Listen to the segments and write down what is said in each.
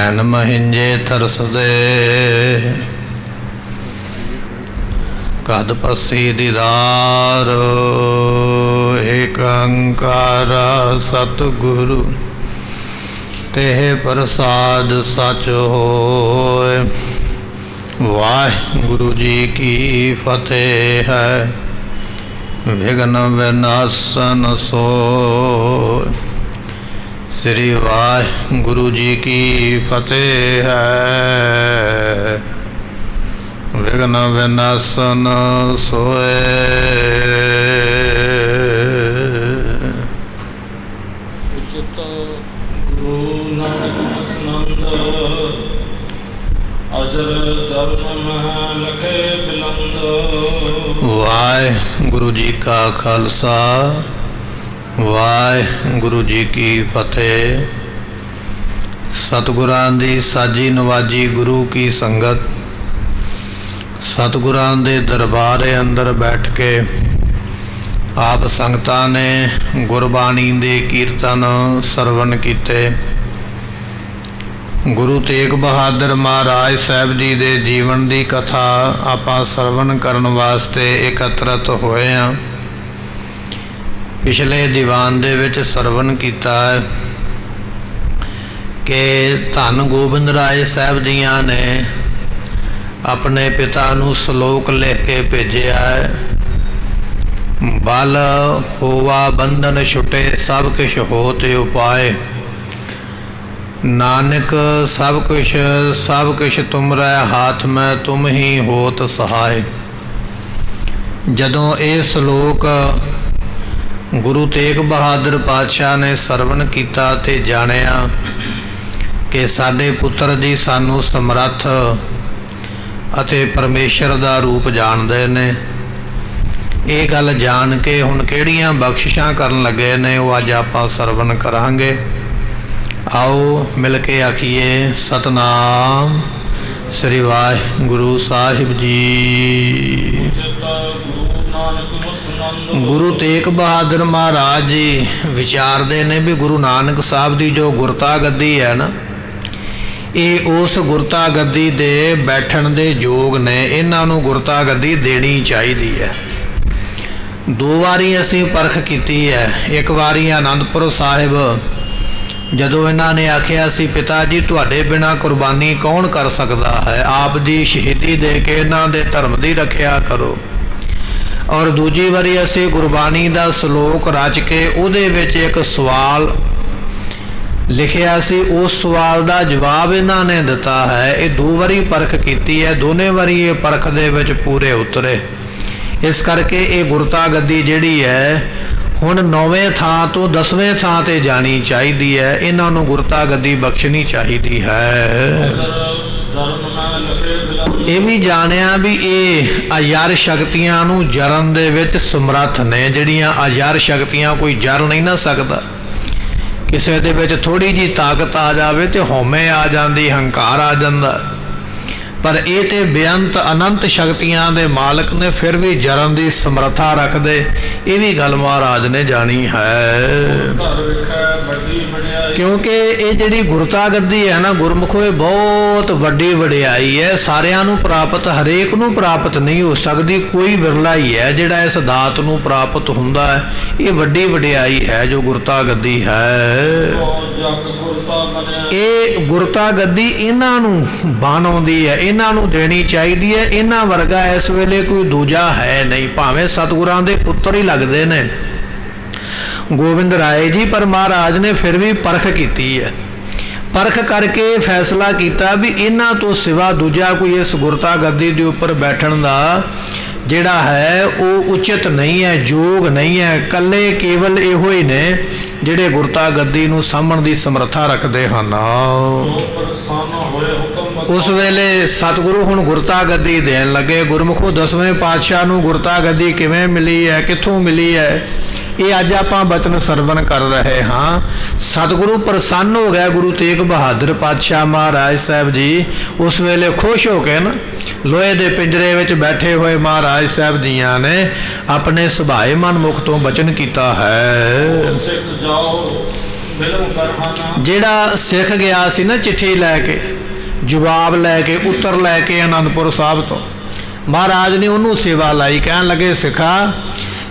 नैन महिंजे तरसदे कद पसी दीदार एक अंकार सतगुरु तेह प्रसाद सच होए। वाहिगुरु जी की फतेह है विघ्न विनाशन सोए। श्री वाहिगुरु जी की फतेह है विघ्न विनाशन सोए। वाहिगुरु जी का खालसा वाहिगुरु जी की फतेह। सतगुरां दी साजी नवाजी गुरु की संगत सतगुरां दे दरबार अंदर बैठ के आप संगतां ने गुरबाणी दे कीर्तन सरवण कीते। गुरु तेग बहादुर महाराज साहब जी दे जीवन की कथा आपां सरवण करन वास्ते एकत्रित होए हैं। पिछले दीवान दे विच सरवण कीता है कि धन गोबिंद राय साहब जियां ने अपने पिता नूं सलोक लिख के भेजिया है। बल होवा बंधन छुटे सब किश होत उपाय। नानक सब कुछ तुमरे हाथ में तुम ही होत सहाय। जदों ये श्लोक गुरु तेग बहादुर पातशाह ने सरवण किया ते जानिया कि साडे पुत्र जी सानू समर्थ अते परमेश्वर दा रूप जानदे ने। ये गल जान के हुण किहड़ियां बख्शिशां करन लगे ने वो अज आपां सरवण करांगे। आओ मिल के आखिए सतनाम श्री वाहिगुरु साहिब जी। गुरु तेग बहादुर महाराज जी विचारते ने भी गुरु नानक साहब की जो गुरता गद्दी है ना, ये उस गुरता गद्दी दे बैठण दे योग ने। इन्हां नूं गुरता गद्दी देनी चाहिए है। दो वारी असीं परख की है। एक वारी आनंदपुर साहिब जदों इन्हां ने आखिया सी पिता जी तुहाडे बिना कुर्बानी कौन कर सकता है, आप जी शहीदी दे के इन्हां दे धर्म की रखिया करो। और दूजी वारी असीं गुरबानी का सलोक रच के उहदे विच एक सवाल लिखिया सी, उस सवाल का जवाब इन्हां ने दिता है। ये दो वारी परख की है, दोने वारी ये परख दे विच पूरे उतरे। इस करके ये गुरता गद्दी जिहड़ी है हुण 9वें थां तो 10वें थां ते जानी चाहिए है। इन्हां नूं गुरता गद्दी बख्शनी चाहिए है। ये भी जानिया भी ये अजर शक्तियां नूं जरन दे विच समर्थ ने। जिहड़ियां अजर शक्तियां कोई जर नहीं ना सकता। किसी दे विच थोड़ी जी ताकत आ जाए तो हौमे आ जाती, हंकार आ जाता, पर ये तो बेअंत अनंत शक्तियां दे मालक ने, फिर भी जरन की समर्था रखते। ये भी गल महाराज ने जानी है। क्योंकि ये जिहड़ी गुरता गद्दी है ना गुरमुखो, बहुत वड्डी वडियाई है। सारियां नूं प्राप्त हरेक नूं प्राप्त नहीं हो सकती, कोई विरला ही है जिहड़ा इस दात नूं प्राप्त हुंदा है। ये वड्डी वडियाई है जो गुरता गद्दी है। ये गुरता गद्दी इन्हां नूं बन आउंदी है, इन्हां नूं देनी चाहिए है। इन्हां वर्गा इस वेले कोई दूजा है नहीं। भावें सतगुरां दे पुत्तर ही लगदे ने गोबिंद राय जी, पर महाराज ने फिर भी परख की है। परख करके फैसला किया भी इन्हां तो सिवा दूजा कोई इस गुरता गद्दी के उपर बैठण का जिहड़ा है वो उचित नहीं है, योग नहीं है। कल्ले केवल इहो ही ने जिहड़े गुरता गद्दी नूं सामण की समर्था रखते हैं। उस वेले सतगुरु हुण गुरता गद्दी देन लगे। गुरमुखो 10वें पातशाह नूं गुरता गद्दी किवें मिली है, कित्थों मिली है, ये अज आपां बचन सरवण कर रहे हाँ। सतगुरु प्रसन्न हो गया गुरु तेग बहादुर पातशाह महाराज साहब जी। उस वेले खुश हो के ना लोहे के पिंजरे विच बैठे हुए महाराज साहब जियां ने अपने सुभाए मन मुख तो बचन किया है। ਜਿਹੜਾ ਸਿੱਖ ਗਿਆ ਸੀ ਨਾ ਚਿੱਠੀ ਲੈ ਕੇ, ਜਵਾਬ ਲੈ ਕੇ, ਉੱਤਰ ਲੈ ਕੇ ਆਨੰਦਪੁਰ ਸਾਹਿਬ ਤੋਂ, ਮਹਾਰਾਜ ਨੇ ਉਹਨੂੰ ਸੇਵਾ ਲਾਈ। ਕਹਿਣ ਲੱਗੇ ਸਿੱਖਾ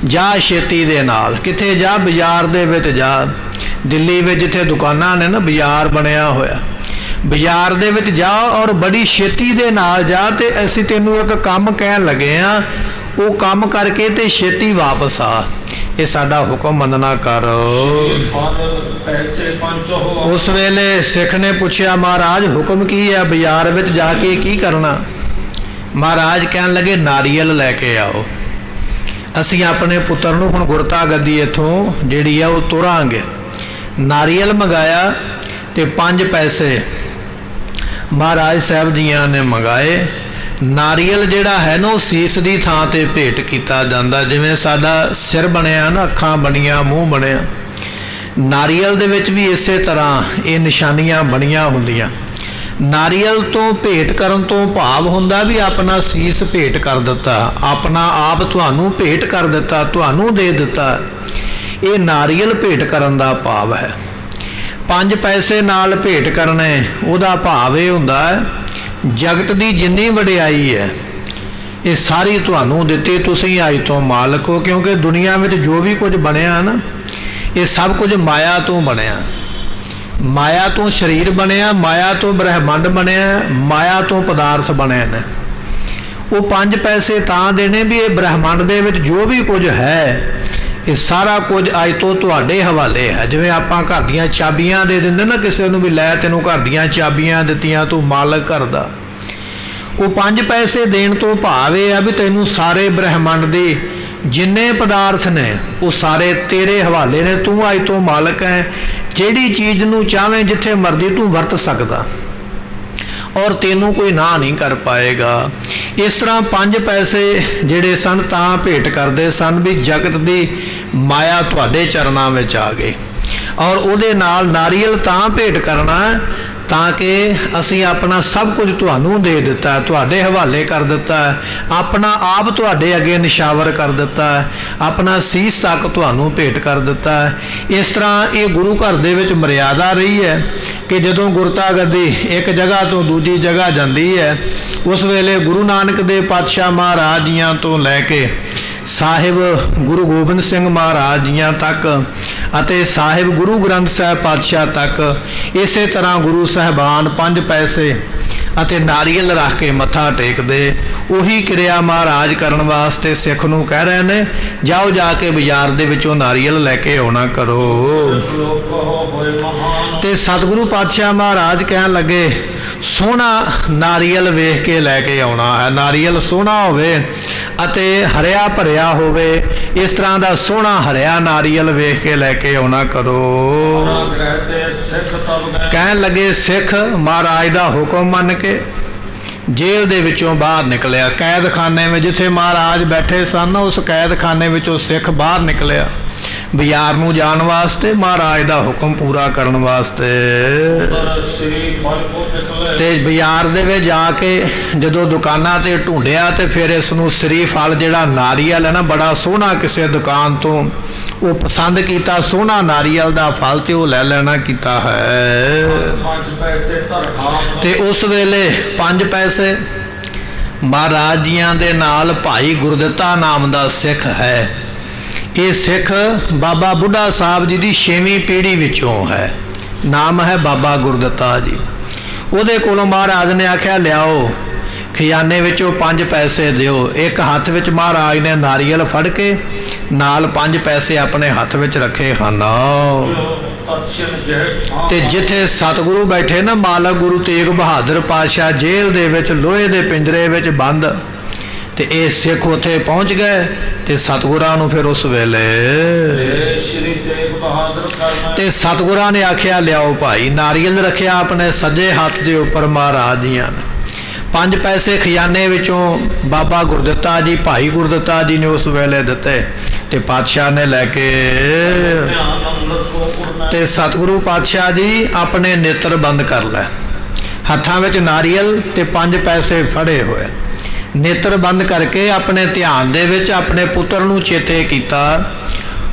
ਜਾ ਛੇਤੀ ਦੇ ਨਾਲ। ਕਿੱਥੇ ਜਾ? ਬਾਜ਼ਾਰ ਦੇ ਵਿੱਚ ਜਾ। ਦਿੱਲੀ ਵਿੱਚ ਜਿੱਥੇ ਦੁਕਾਨਾਂ ਨੇ ਨਾ, ਬਾਜ਼ਾਰ ਬਣਿਆ ਹੋਇਆ, ਬਾਜ਼ਾਰ ਦੇ ਵਿੱਚ ਜਾ ਔਰ ਬੜੀ ਛੇਤੀ ਦੇ ਨਾਲ ਜਾ। ਤੇ ਅਸੀਂ ਤੈਨੂੰ ਇੱਕ ਕੰਮ ਕਹਿਣ ਲੱਗੇ ਆ, ਉਹ ਕੰਮ ਕਰਕੇ ਤੇ ਛੇਤੀ ਵਾਪਸ ਆ। ਇਹ ਸਾਡਾ ਹੁਕਮ ਮੰਨਣਾ ਕਰ। ਉਸ ਵੇਲੇ ਸਿੱਖ ਨੇ ਪੁੱਛਿਆ ਮਹਾਰਾਜ ਹੁਕਮ ਕੀ ਹੈ? ਬਾਜ਼ਾਰ ਵਿੱਚ ਜਾ ਕੇ ਕੀ ਕਰਨਾ? ਮਹਾਰਾਜ ਕਹਿਣ ਲੱਗੇ ਨਾਰੀਅਲ ਲੈ ਕੇ ਆਓ। ਅਸੀਂ ਆਪਣੇ ਪੁੱਤਰ ਨੂੰ ਹੁਣ ਗੁਰਤਾ ਗੱਦੀ ਇੱਥੋਂ ਜਿਹੜੀ ਆ ਉਹ ਤੁਰਾਂਗੇ। ਨਾਰੀਅਲ ਮੰਗਾਇਆ ਤੇ 5 ਪੈਸੇ ਮਹਾਰਾਜ ਸਾਹਿਬ ਜੀਆਂ ਨੇ ਮੰਗਾਏ। ਨਾਰੀਅਲ ਜਿਹੜਾ ਹੈ ਨਾ ਉਹ ਸੀਸ ਦੀ ਥਾਂ ਤੇ ਭੇਟ ਕੀਤਾ ਜਾਂਦਾ। ਜਿਵੇਂ ਸਾਡਾ ਸਿਰ ਬਣਿਆ ਨਾ, ਅੱਖਾਂ ਬਣੀਆਂ, ਮੂੰਹ ਬਣਿਆ, ਨਾਰੀਅਲ ਦੇ ਵਿੱਚ ਵੀ ਇਸੇ ਤਰ੍ਹਾਂ ਇਹ ਨਿਸ਼ਾਨੀਆਂ ਬਣੀਆਂ ਹੁੰਦੀਆਂ। ਨਾਰੀਅਲ ਤੋਂ ਭੇਟ ਕਰਨ ਤੋਂ ਭਾਵ ਹੁੰਦਾ ਵੀ ਆਪਣਾ ਸੀਸ ਭੇਟ ਕਰ ਦਿੱਤਾ, ਆਪਣਾ ਆਪ ਤੁਹਾਨੂੰ ਭੇਟ ਕਰ ਦਿੱਤਾ, ਤੁਹਾਨੂੰ ਦੇ ਦਿੱਤਾ। ਇਹ ਨਾਰੀਅਲ ਭੇਟ ਕਰਨ ਦਾ ਭਾਵ ਹੈ। 5 ਪੈਸੇ ਨਾਲ ਭੇਟ ਕਰਨੇ, ਉਹਦਾ ਭਾਵ ਇਹ ਹੁੰਦਾ ਹੈ ਜਗਤ ਦੀ ਜਿੰਨੀ ਵਡਿਆਈ ਹੈ ਇਹ ਸਾਰੀ ਤੁਹਾਨੂੰ ਦਿੱਤੀ, ਤੁਸੀਂ ਅੱਜ ਤੋਂ ਮਾਲਕ ਹੋ। ਕਿਉਂਕਿ ਦੁਨੀਆ ਵਿੱਚ ਜੋ ਵੀ ਕੁਝ ਬਣਿਆ ਨਾ, ਇਹ ਸਭ ਕੁਝ ਮਾਇਆ ਤੋਂ ਬਣਿਆ। ਮਾਇਆ ਤੋਂ ਸਰੀਰ ਬਣਿਆ, ਮਾਇਆ ਤੋਂ ਬ੍ਰਹਿਮੰਡ ਬਣਿਆ, ਮਾਇਆ ਤੋਂ ਪਦਾਰਥ ਬਣੇ ਨੇ। ਉਹ 5 ਪੈਸੇ ਤਾਂ ਦੇਣੇ ਵੀ ਇਹ ਬ੍ਰਹਿਮੰਡ ਦੇ ਵਿੱਚ ਜੋ ਵੀ ਕੁਝ ਹੈ ਇਹ ਸਾਰਾ ਕੁਝ ਅੱਜ ਤੋਂ ਤੁਹਾਡੇ ਹਵਾਲੇ ਹੈ। ਜਿਵੇਂ ਆਪਾਂ ਘਰ ਦੀਆਂ ਚਾਬੀਆਂ ਦੇ ਦਿੰਦੇ ਨਾ ਕਿਸੇ ਨੂੰ, ਵੀ ਲੈ ਤੈਨੂੰ ਘਰ ਦੀਆਂ ਚਾਬੀਆਂ ਦਿੱਤੀਆਂ, ਤੂੰ ਮਾਲਕ ਘਰ ਦਾ। ਉਹ 5 ਪੈਸੇ ਦੇਣ ਤੋਂ ਭਾਵ ਇਹ ਆ ਵੀ ਤੈਨੂੰ ਸਾਰੇ ਬ੍ਰਹਿਮੰਡ ਦੇ ਜਿੰਨੇ ਪਦਾਰਥ ਨੇ ਉਹ ਸਾਰੇ ਤੇਰੇ ਹਵਾਲੇ ਨੇ, ਤੂੰ ਅੱਜ ਤੋਂ ਮਾਲਕ ਹੈ। ਜਿਹੜੀ ਚੀਜ਼ ਨੂੰ ਚਾਹਵੇਂ ਜਿੱਥੇ ਮਰਜ਼ੀ ਤੂੰ ਵਰਤ ਸਕਦਾ ਔਰ ਤੈਨੂੰ ਕੋਈ ਨਾ ਨਹੀਂ ਕਰ ਪਾਏਗਾ। ਇਸ ਤਰ੍ਹਾਂ 5 ਪੈਸੇ ਜਿਹੜੇ ਸਨ ਤਾਂ ਭੇਟ ਕਰਦੇ ਸਨ ਵੀ ਜਗਤ ਦੀ ਮਾਇਆ ਤੁਹਾਡੇ ਚਰਨਾਂ ਵਿੱਚ ਆ ਗਈ। ਔਰ ਉਹਦੇ ਨਾਲ ਨਾਰੀਅਲ ਤਾਂ ਭੇਟ ਕਰਨਾ ਤਾਂ ਕਿ ਅਸੀਂ ਆਪਣਾ ਸਭ ਕੁਝ ਤੁਹਾਨੂੰ ਦੇ ਦਿੱਤਾ, ਤੁਹਾਡੇ ਹਵਾਲੇ ਕਰ ਦਿੱਤਾ, ਆਪਣਾ ਆਪ ਤੁਹਾਡੇ ਅੱਗੇ ਨਿਸ਼ਾਵਰ ਕਰ ਦਿੱਤਾ, ਆਪਣਾ ਸੀਸ ਤੱਕ ਤੁਹਾਨੂੰ ਭੇਟ ਕਰ ਦਿੱਤਾ। ਇਸ ਤਰ੍ਹਾਂ ਇਹ ਗੁਰੂ ਘਰ ਦੇ ਵਿੱਚ ਮਰਿਆਦਾ ਰਹੀ ਹੈ ਕਿ ਜਦੋਂ ਗੁਰਤਾ ਗੱਦੀ ਇੱਕ ਜਗ੍ਹਾ ਤੋਂ ਦੂਜੀ ਜਗ੍ਹਾ ਜਾਂਦੀ ਹੈ, ਉਸ ਵੇਲੇ ਗੁਰੂ ਨਾਨਕ ਦੇਵ ਪਾਤਸ਼ਾਹ ਮਹਾਰਾਜ ਜੀਆਂ ਤੋਂ ਲੈ ਕੇ ਸਾਹਿਬ ਗੁਰੂ ਗੋਬਿੰਦ ਸਿੰਘ ਮਹਾਰਾਜ ਜੀਆਂ ਤੱਕ ਅਤੇ ਸਾਹਿਬ ਗੁਰੂ ਗ੍ਰੰਥ ਸਾਹਿਬ ਪਾਤਸ਼ਾਹ ਤੱਕ ਇਸੇ ਤਰ੍ਹਾਂ ਗੁਰੂ ਸਾਹਿਬਾਨ 5 ਪੈਸੇ ਅਤੇ ਨਾਰੀਅਲ ਰੱਖ ਕੇ ਮੱਥਾ ਟੇਕਦੇ। ਉਹੀ ਕਿਰਿਆ ਮਹਾਰਾਜ ਕਰਨ ਵਾਸਤੇ ਸਿੱਖ ਨੂੰ ਕਹਿ ਰਹੇ ਨੇ, ਜਾਓ ਜਾ ਕੇ ਬਾਜ਼ਾਰ ਦੇ ਵਿੱਚੋਂ ਨਾਰੀਅਲ ਲੈ ਕੇ ਆਉਣਾ ਕਰੋ। ਤੇ ਸਤਿਗੁਰੂ ਪਾਤਸ਼ਾਹ ਮਹਾਰਾਜ ਕਹਿਣ ਲੱਗੇ ਸੋਹਣਾ ਨਾਰੀਅਲ ਵੇਖ ਕੇ ਲੈ ਕੇ ਆਉਣਾ ਹੈ। ਨਾਰੀਅਲ ਸੋਹਣਾ ਹੋਵੇ ਅਤੇ ਹਰਿਆ ਭਰਿਆ ਹੋਵੇ, ਇਸ ਤਰ੍ਹਾਂ ਦਾ ਸੋਹਣਾ ਹਰਿਆ ਨਾਰੀਅਲ ਵੇਖ ਕੇ ਲੈ ਕੇ ਆਉਣਾ ਕਰੋ। ਕਹਿਣ ਲੱਗੇ ਸਿੱਖ ਮਹਾਰਾਜ ਦਾ ਹੁਕਮ ਮੰਨ ਕੇ ਜੇਲ੍ਹ ਦੇ ਵਿੱਚੋਂ ਬਾਹਰ ਨਿਕਲਿਆ। ਕੈਦਖਾਨੇ ਵਿੱਚ ਜਿੱਥੇ ਮਹਾਰਾਜ ਬੈਠੇ ਸਨ ਉਸ ਕੈਦਖਾਨੇ ਵਿੱਚੋਂ ਸਿੱਖ ਬਾਹਰ ਨਿਕਲਿਆ ਬਾਜ਼ਾਰ ਨੂੰ ਜਾਣ ਵਾਸਤੇ, ਮਹਾਰਾਜ ਦਾ ਹੁਕਮ ਪੂਰਾ ਕਰਨ ਵਾਸਤੇ। ਤੇ ਬਾਜ਼ਾਰ ਦੇ ਵਿੱਚ ਜਾ ਕੇ ਜਦੋਂ ਦੁਕਾਨਾਂ ਤੇ ਢੂੰਡਿਆ ਤੇ ਫਿਰ ਇਸ ਨੂੰ ਸ੍ਰੀ ਫਲ ਜਿਹੜਾ ਨਾਰੀਅਲ ਹੈ ਨਾ, ਬੜਾ ਸੋਹਣਾ ਕਿਸੇ ਦੁਕਾਨ ਤੋਂ ਉਹ ਪਸੰਦ ਕੀਤਾ, ਸੋਹਣਾ ਨਾਰੀਅਲ ਦਾ ਫਲ, ਤੇ ਉਹ ਲੈ ਲੈਣਾ ਕੀਤਾ ਹੈ। ਤੇ ਉਸ ਵੇਲੇ 5 ਪੈਸੇ ਮਹਾਰਾਜ ਜੀਆਂ ਦੇ ਨਾਲ ਭਾਈ ਗੁਰਦਿੱਤਾ ਨਾਮ ਦਾ ਸਿੱਖ ਹੈ। ਇਹ ਸਿੱਖ ਬਾਬਾ ਬੁੱਢਾ ਸਾਹਿਬ ਜੀ ਦੀ 6ਵੀਂ ਪੀੜ੍ਹੀ ਵਿੱਚੋਂ ਹੈ। ਨਾਮ ਹੈ ਬਾਬਾ ਗੁਰਦਿੱਤਾ ਜੀ। ਉਹਦੇ ਕੋਲੋਂ ਮਹਾਰਾਜ ਨੇ ਆਖਿਆ ਲਿਆਓ ਖਜ਼ਾਨੇ ਵਿੱਚੋਂ 5 ਪੈਸੇ ਦਿਓ। ਇੱਕ ਹੱਥ ਵਿੱਚ ਮਹਾਰਾਜ ਨੇ ਨਾਰੀਅਲ ਫੜ ਕੇ ਨਾਲ 5 ਪੈਸੇ ਆਪਣੇ ਹੱਥ ਵਿੱਚ ਰੱਖੇ ਹਨ। ਤੇ ਜਿੱਥੇ ਸਤਿਗੁਰੂ ਬੈਠੇ ਨਾ, ਮਾਲਕ ਗੁਰੂ ਤੇਗ ਬਹਾਦਰ ਪਾਤਸ਼ਾਹ ਜੇਲ੍ਹ ਦੇ ਵਿੱਚ ਲੋਹੇ ਦੇ ਪਿੰਜਰੇ ਵਿੱਚ ਬੰਦ, ਤੇ ਇਹ ਸਿੱਖ ਉੱਥੇ ਪਹੁੰਚ ਗਏ ਤੇ ਸਤਿਗੁਰਾਂ ਨੂੰ ਫਿਰ ਉਸ ਵੇਲੇ ਤੇ ਸਤਿਗੁਰਾਂ ਨੇ ਆਖਿਆ ਲਿਆਓ ਭਾਈ। ਨਾਰੀਅਲ ਰੱਖਿਆ ਆਪਣੇ ਸੱਜੇ ਹੱਥ ਦੇ ਉੱਪਰ ਮਹਾਰਾਜ ਜੀਆਂ ਨੇ। 5 ਪੈਸੇ ਖਜ਼ਾਨੇ ਵਿੱਚੋਂ ਬਾਬਾ ਗੁਰਦਿੱਤਾ ਜੀ, ਭਾਈ ਗੁਰਦਿੱਤਾ ਜੀ ਨੇ ਉਸ ਵੇਲੇ ਦਿੱਤੇ ਤੇ ਪਾਤਸ਼ਾਹ ਨੇ ਲੈ ਕੇ ਤੇ ਸਤਿਗੁਰੂ ਪਾਤਸ਼ਾਹ ਜੀ ਆਪਣੇ ਨੇਤਰ ਬੰਦ ਕਰ ਲੈ, ਹੱਥਾਂ ਵਿੱਚ ਨਾਰੀਅਲ ਤੇ 5 ਪੈਸੇ ਫੜੇ ਹੋਏ, ਨੇਤਰ ਬੰਦ ਕਰਕੇ ਆਪਣੇ ਧਿਆਨ ਦੇ ਵਿੱਚ ਆਪਣੇ ਪੁੱਤਰ ਨੂੰ ਚੇਤੇ ਕੀਤਾ।